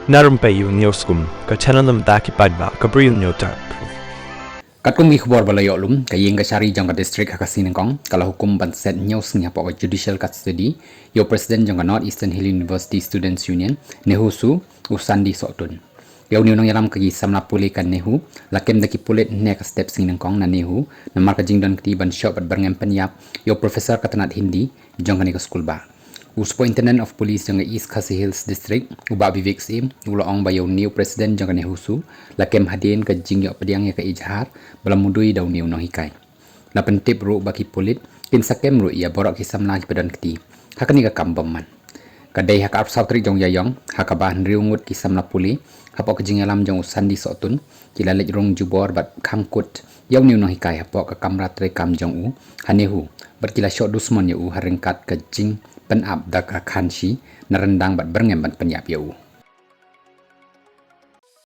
Na Rympei U ka channel nabynta paidbah ka Bri U Hynñiewtrep. Katkum gi khbor balayo lum ka ïing Kashari jong district Khasi nengkong kala hukum banset nyau Sngap Judicial custody yo president jong North Eastern Hill University Students Union NEHUSU usandi sotun. Yo ni nong yalam kagi samna puli kan nehu lakem daki pulit next step sing nengkong na nehu na marka jingdon kti ban shop at berngem penyap yo professor katanat Hindi jong kaniko school ba. Superintendent of Police jong East Khasi Hills District uba bivik sim uloong ba yo new president jong NEHUSU lakem hadin ka jingyo pediang ya ka ijhar balam mudui daw new no hikai la pentip ru baki pulit kin sakem ru ia borok kisam lagi pedan kti hakani ka kambam man kadai hak ap sautri jong yayong hakabahan riungut kisam la puli hapok jingalam jong sandi sotun kila lej rong jubor bat kamkut yaw new no hikai hapok ka kamrat re kam jong u hanehu bat kila shot dusmon ya u harengkat ka jing penap da ka khansi na rendang bat berngem bat penyap ya u